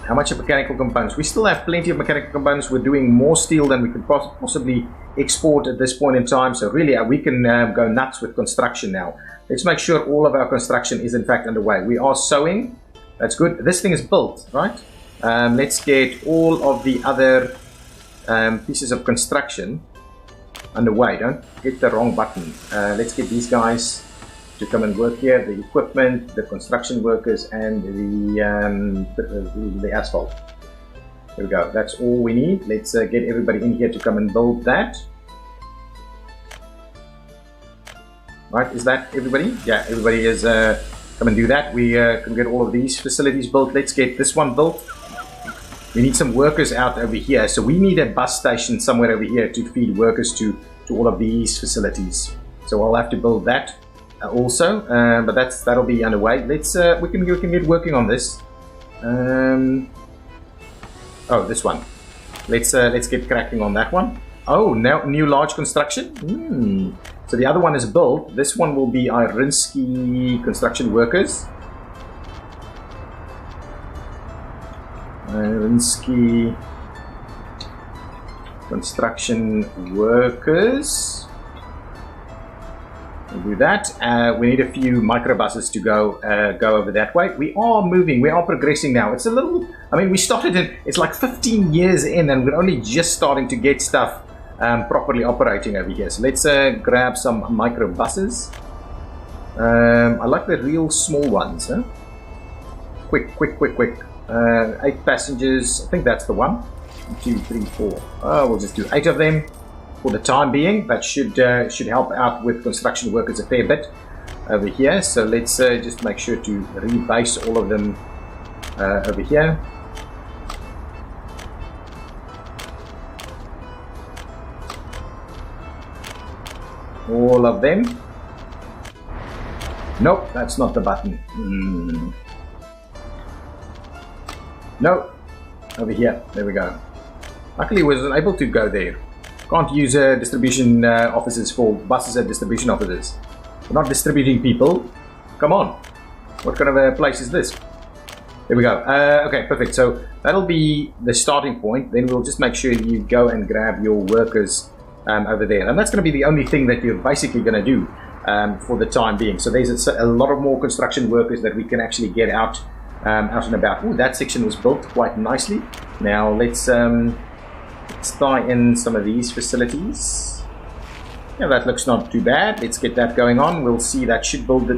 How much of mechanical components? We still have plenty of mechanical components. We're doing more steel than we could possibly export at this point in time. So really, we can go nuts with construction now. Let's make sure all of our construction is in fact underway. We are sewing. That's good. This thing is built, right? Let's get all of the other pieces of construction underway. Don't hit the wrong button. Let's get these guys to come and work here, the equipment, the construction workers, and the asphalt. There we go. That's all we need. Let's get everybody in here to come and build that. Right, is that everybody? Yeah, everybody is come and do that. We can get all of these facilities built. Let's get this one built. We need some workers out over here. So we need a bus station somewhere over here to feed workers to all of these facilities. So I'll have to build that. Also, but that'll be underway. Let's we can get working on this. Oh, this one. Let's get cracking on that one. Oh, now new large construction. So the other one is built. This one will be Irinsky construction workers. Irinsky construction workers. We'll do that. We need a few microbuses to go over that way. We are moving. We are progressing now. It's a little... I mean, we started in... It's like 15 years in, and we're only just starting to get stuff properly operating over here. So let's grab some microbuses. I like the real small ones. Huh? Quick. 8 passengers. I think that's the one. 1, 2, 3, 4. Oh, we'll just do 8 of them for the time being. That should help out with construction workers a fair bit over here. So let's just make sure to rebase all of them over here. All of them. Nope, that's not the button. No, over here. There we go. Luckily, I was able to go there. Can't use distribution offices for buses at distribution offices. We're not distributing people. Come on. What kind of a place is this? There we go. Okay, perfect. So that'll be the starting point. Then we'll just make sure you go and grab your workers over there. And that's going to be the only thing that you're basically going to do for the time being. So there's a lot of more construction workers that we can actually get out and about. Ooh, that section was built quite nicely. Now let's tie in some of these facilities. Yeah, that looks not too bad. Let's get that going on. We'll see. That should build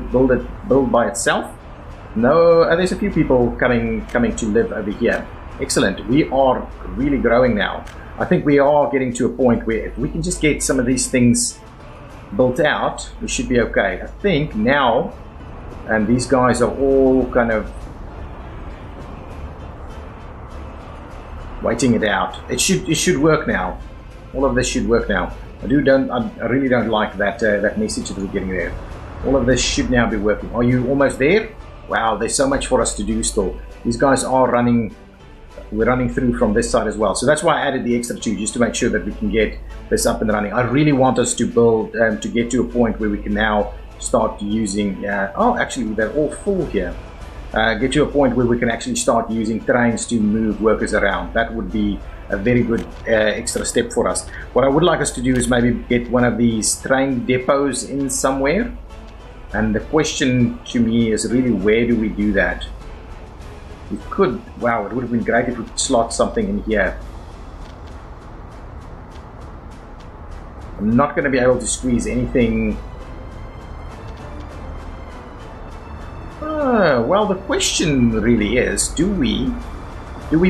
by itself. No, there's a few people coming to live over here. Excellent. We are really growing now. I think we are getting to a point where if we can just get some of these things built out, we should be okay. I think now, and these guys are all kind of waiting it out. It should work now. All of this should work now. I really don't like that message that we're getting there. All of this should now be working. Are you almost there? Wow, there's so much for us to do still. These guys are running. We're running through from this side as well. So that's why I added the extra 2, just to make sure that we can get this up and running. I really want us to build to get to a point where we can now start using. Oh, actually, they're all full here. Get to a point where we can actually start using trains to move workers around. That would be a very good extra step for us. What I would like us to do is maybe get one of these train depots in somewhere. And the question to me is really, where do we do that? We could, wow, it would have been great if we could slot something in here. I'm not going to be able to squeeze anything. Well, the question really is, do we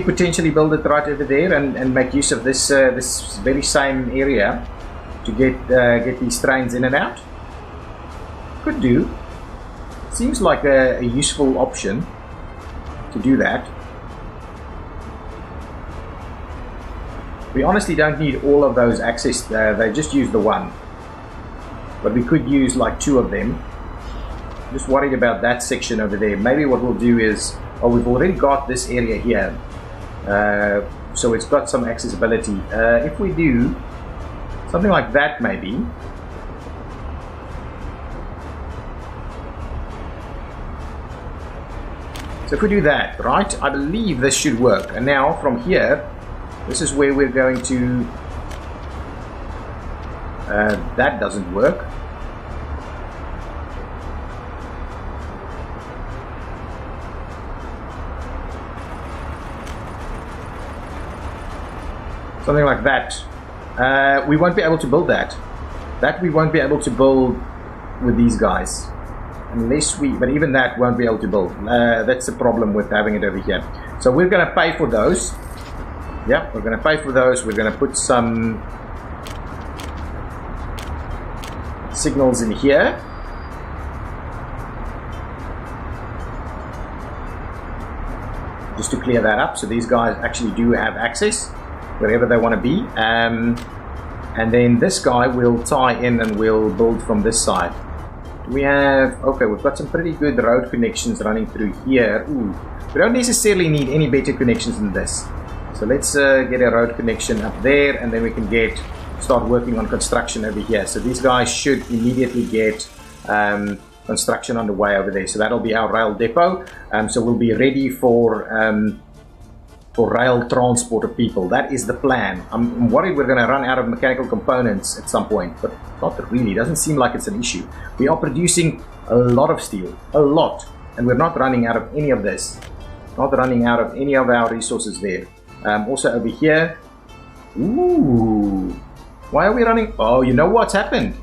potentially build it right over there and make use of this this very same area to get these trains in and out? Could do. Seems like a useful option to do that. We honestly don't need all of those access. They just use the one, but we could use like 2 of them. Just worried about that section over there. Maybe what we'll do is, oh, we've already got this area here, so it's got some accessibility. If we do something like that, maybe. So if we do that, right, I believe this should work. And now from here, this is where we're going to... that doesn't work. Something like that. We won't be able to build that. That we won't be able to build with these guys. Unless we, but even that won't be able to build. That's the problem with having it over here. So we're going to pay for those. Yeah, we're going to pay for those. We're going to put some signals in here. Just to clear that up. So these guys actually do have access wherever they want to be. And then this guy will tie in and we'll build from this side. We have, okay, we've got some pretty good road connections running through here. Ooh, we don't necessarily need any better connections than this. So let's get a road connection up there, and then we can start working on construction over here. So these guys should immediately get construction underway over there. So that'll be our rail depot. So we'll be ready for for rail transport of people. That is the plan. I'm worried we're going to run out of mechanical components at some point, but not really. It doesn't seem like it's an issue. We are producing a lot of steel, a lot, and we're not running out of any of this. Not running out of any of our resources there. Also over here. Ooh. Why are we running? Oh, you know what's happened?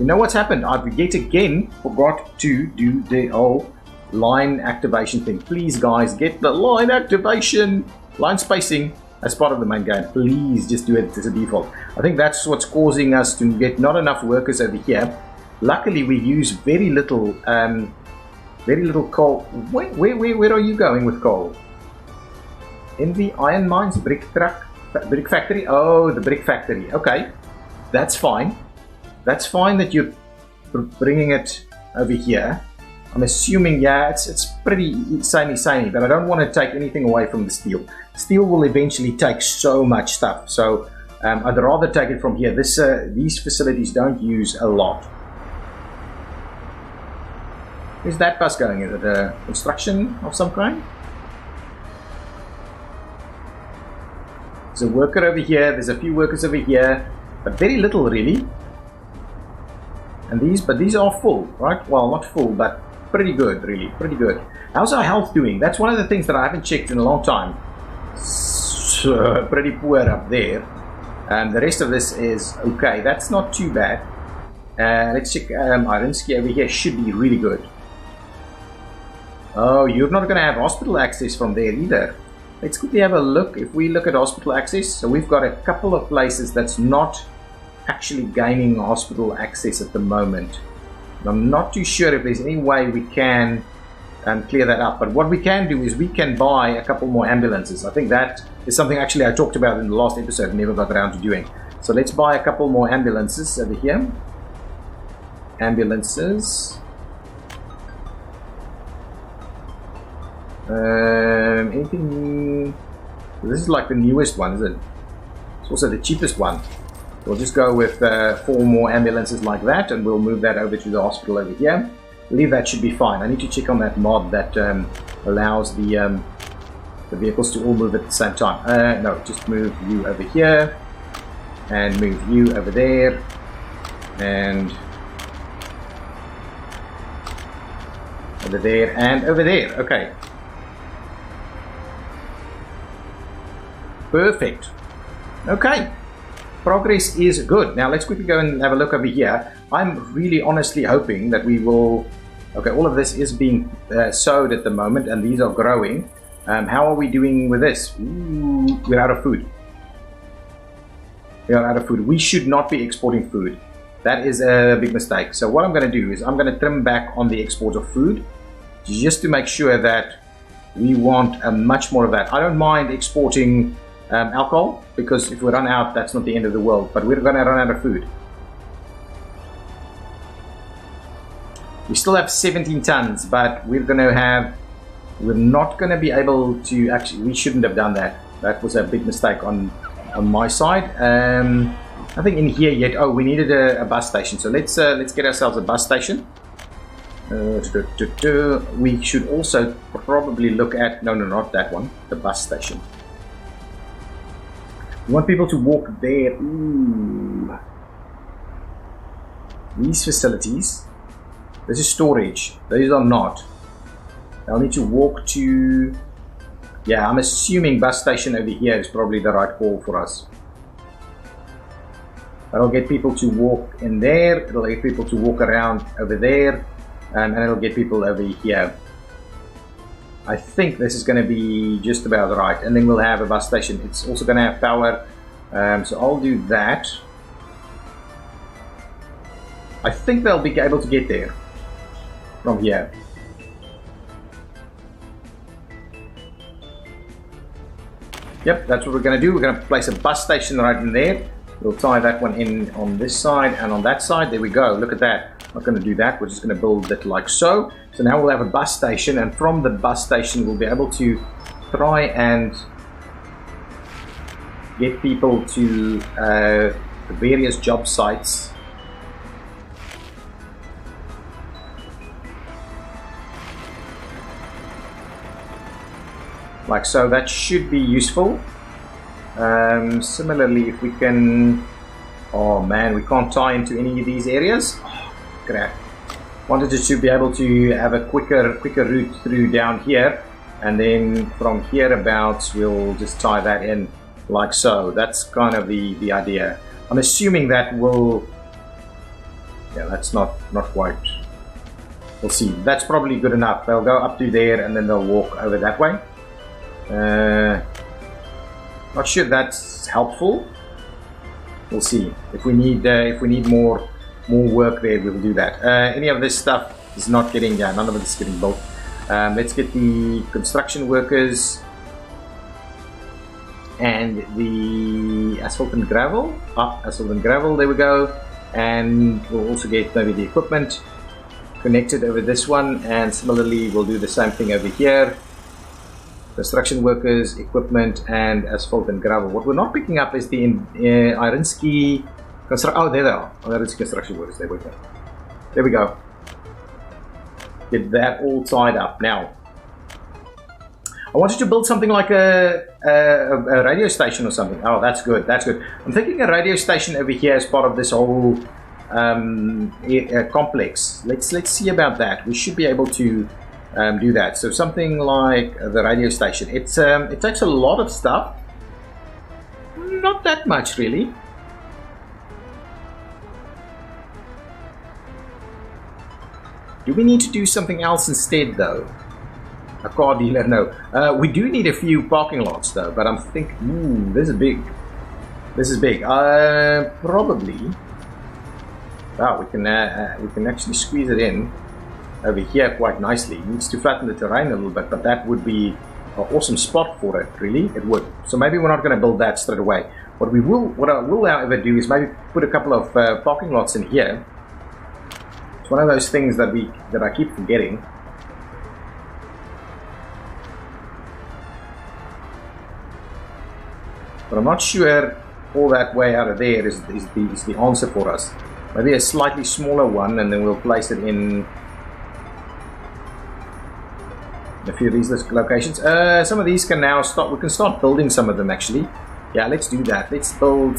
You know what's happened? I've yet again forgot to do the whole line activation thing. Please, guys, get the line activation, line spacing as part of the main game. Please just do it as a default. I think that's what's causing us to get not enough workers over here. Luckily, we use very little coal. Where are you going with coal? In the iron mines, brick factory. Oh, the brick factory. Okay, that's fine. That's fine that you're bringing it over here. I'm assuming, yeah, it's pretty samey, but I don't want to take anything away from the steel. Steel will eventually take so much stuff, so I'd rather take it from here. These facilities don't use a lot. Where's that bus going? Is it a construction of some kind? There's a worker over here, there's a few workers over here, but very little really. And these are full, right? Well, not full, but pretty good, really, pretty good. How's our health doing? That's one of the things that I haven't checked in a long time. So, pretty poor up there. And the rest of this is okay. That's not too bad. Let's check Ironski over here. Should be really good. Oh, you're not going to have hospital access from there either. Let's quickly have a look. If we look at hospital access, so we've got a couple of places that's not actually gaining hospital access at the moment. I'm not too sure if there's any way we can clear that up, but what we can do is we can buy a couple more ambulances. I think that is something actually I talked about in the last episode, never got around to doing. So let's buy a couple more ambulances over here. Ambulances. Anything? This is like the newest one, is it? It's also the cheapest one. We'll just go with 4 more ambulances like that, and we'll move that over to the hospital over here. I believe that should be fine. I need to check on that mod that allows the vehicles to all move at the same time. No, just move you over here, and move you over there, and over there, and over there. Okay. Perfect. Okay. Progress is good. Now let's quickly go and have a look over here. I'm really honestly hoping that we will... Okay, all of this is being sowed at the moment, and these are growing. How are we doing with this? Ooh, we're out of food. We are out of food. We should not be exporting food. That is a big mistake. So what I'm going to do is I'm going to trim back on the export of food, just to make sure that we want much more of that. I don't mind exporting alcohol, because if we run out, that's not the end of the world, but we're going to run out of food. We still have 17 tons, but we're not going to be able to actually, we shouldn't have done that. That was a big mistake on my side. Nothing in here yet. Oh, we needed a bus station, so let's get ourselves a bus station. We should also probably look at, no, not that one, the bus station. We want people to walk there. Ooh. These facilities, this is storage, these are not. I'll need to walk to, yeah, I'm assuming bus station over here is probably the right call for us. That'll get people to walk in there, it'll get people to walk around over there, and it'll get people over here. I think this is going to be just about right, and then we'll have a bus station. It's also going to have power, so I'll do that. I think they'll be able to get there from here. Yep, that's what we're going to do. We're going to place a bus station right in there. We'll tie that one in on this side and on that side. There we go. Look at that. Not going to do that. We're just going to build it like so. So now we'll have a bus station, and from the bus station we'll be able to try and get people to various job sites. like so. That should be useful. Similarly, if we can, oh man, we can't tie into any of these areas. Oh, crap. Wanted to be able to have a quicker route through down here, and then from here abouts we'll just tie that in like so. That's kind of the idea. I'm assuming that will, yeah, that's not quite, we'll see. That's probably good enough. They'll go up to there and then they'll walk over that way. Not sure that's helpful. We'll see. If we need more work there, we'll do that. Any of this stuff is not getting, yeah, none of it is getting built. Let's get the construction workers and the asphalt and gravel. Asphalt and gravel, there we go. And we'll also get maybe the equipment connected over this one, and similarly we'll do the same thing over here. Construction workers, equipment, and asphalt and gravel. What we're not picking up is the Irinsky oh, there they are. Oh, that is construction workers. There we go. There we go. Get that all tied up. Now, I wanted to build something like a radio station or something. Oh, that's good. That's good. I'm thinking a radio station over here as part of this whole complex. Let's see about that. We should be able to do that. So something like the radio station. It takes a lot of stuff. Not that much, really. Do we need to do something else instead, though? A car dealer? No. We do need a few parking lots, though. But I'm thinking, this is big. This is big. Probably. Wow, we can actually squeeze it in over here quite nicely. It needs to flatten the terrain a little bit, but that would be an awesome spot for it. Really, it would. So maybe we're not going to build that straight away. What I will, however, do is maybe put a couple of parking lots in here. It's one of those things that I keep forgetting. But I'm not sure all that way out of there is the answer for us. Maybe a slightly smaller one, and then we'll place it in a few of these locations. Some of these can now start. We can start building some of them actually. Yeah, let's do that. Let's build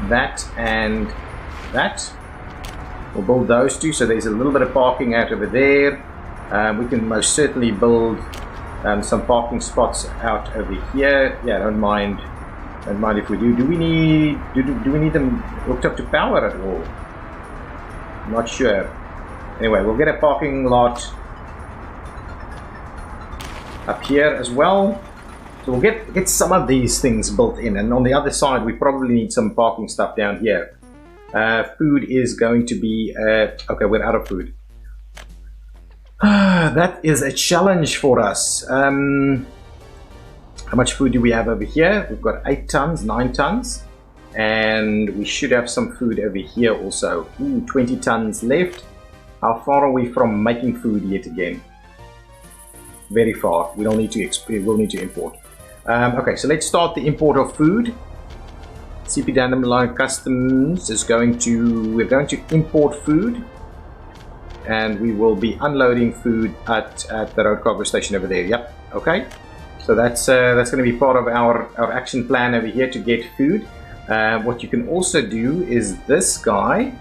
that and that. We'll build those two. So there's a little bit of parking out over there. We can most certainly build some parking spots out over here. Yeah, don't mind if we do. Do we need them hooked up to power at all? I'm not sure. Anyway, we'll get a parking lot up here as well. So we'll get some of these things built in, and on the other side we probably need some parking stuff down here. Food is going to be okay, we're out of food. That is a challenge for us. How much food do we have over here? We've got 8 tons, 9 tons, and we should have some food over here also. 20 tons left. How far are we from making food yet again? Very far. We'll need to import. Okay, so let's start the import of food. CP Dandelion Customs is we're going to import food, and we will be unloading food at the road cargo station over there. Yep. Okay. So that's going to be part of our action plan over here to get food. What you can also do is this guy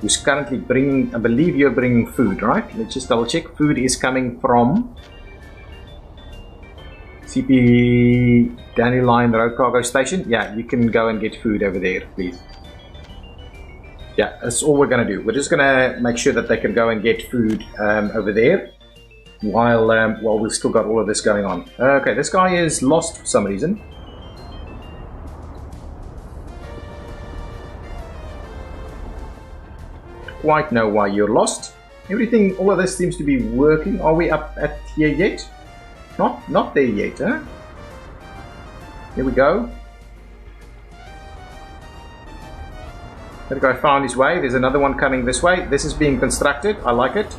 who's currently bringing, I believe you're bringing food, right? Let's just double check. Food is coming from CP Dandelion Road Cargo Station. Yeah, you can go and get food over there, please. Yeah, that's all we're going to do. We're just going to make sure that they can go and get food over there while we've still got all of this going on. Okay, this guy is lost for some reason. Quite know why you're lost. Everything, all of this seems to be working. Are we up at here yet? Not there yet, huh? Here we go. That guy found his way. There's another one coming this way. This is being constructed. I like it.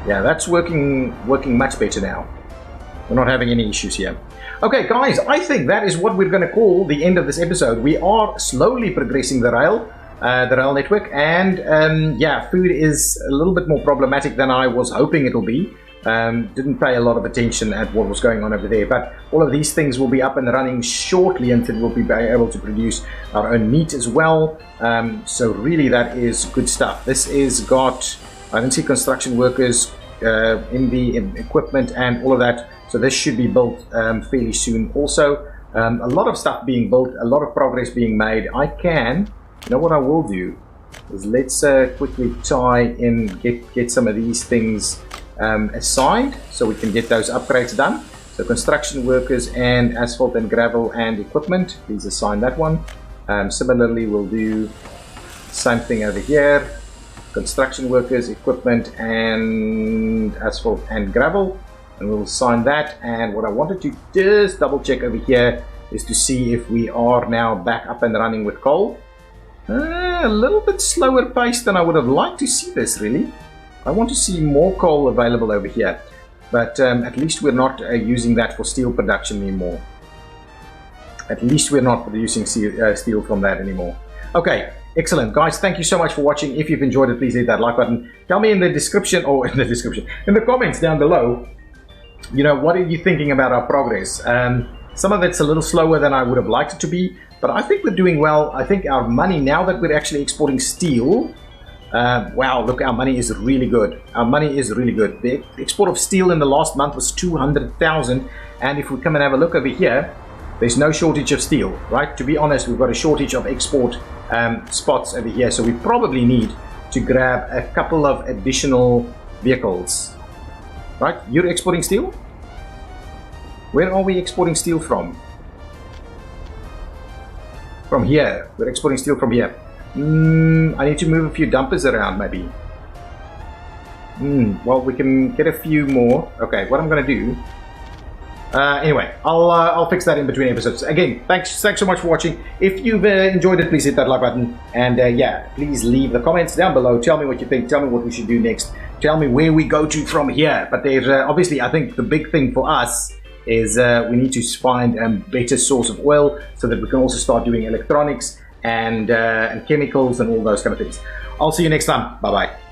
Yeah, that's working much better now. We're not having any issues here. Okay, guys, I think that is what we're going to call the end of this episode. We are slowly progressing the rail network, and yeah, food is a little bit more problematic than I was hoping it'll be. Didn't pay a lot of attention at what was going on over there, but all of these things will be up and running shortly, and we'll be able to produce our own meat as well. So really, that is good stuff. This is got, I can see construction workers in the equipment and all of that, so this should be built fairly soon. Also, a lot of stuff being built, a lot of progress being made. You know what I will do is let's quickly tie in, get some of these things assigned so we can get those upgrades done. So construction workers and asphalt and gravel and equipment, please assign that one. Similarly, we'll do same thing over here. Construction workers, equipment and asphalt and gravel, and we'll assign that. And what I wanted to just double check over here is to see if we are now back up and running with coal. A little bit slower pace than I would have liked to see this, really. I want to see more coal available over here, but at least we're not using that for steel production anymore. At least we're not producing steel from that anymore. Okay, excellent. Guys, thank you so much for watching. If you've enjoyed it, please hit that like button. Tell me in the description, or in the comments down below, you know, what are you thinking about our progress? Some of it's a little slower than I would have liked it to be, but I think we're doing well. I think our money, now that we're actually exporting steel, wow, look, our money is really good. Our money is really good. The export of steel in the last month was 200,000, and if we come and have a look over here, there's no shortage of steel, right? To be honest, we've got a shortage of export spots over here, so we probably need to grab a couple of additional vehicles, right? You're exporting steel? Where are we exporting steel from? From here. We're exporting steel from here. I need to move a few dumpers around, maybe. Well, we can get a few more. Okay, what I'm going to do... anyway, I'll fix that in between episodes. Again, thanks so much for watching. If you've enjoyed it, please hit that like button. And yeah, please leave the comments down below. Tell me what you think. Tell me what we should do next. Tell me where we go to from here. But there's obviously, I think the big thing for us is we need to find a better source of oil so that we can also start doing electronics and chemicals and all those kind of things. I'll see you next time. Bye-bye.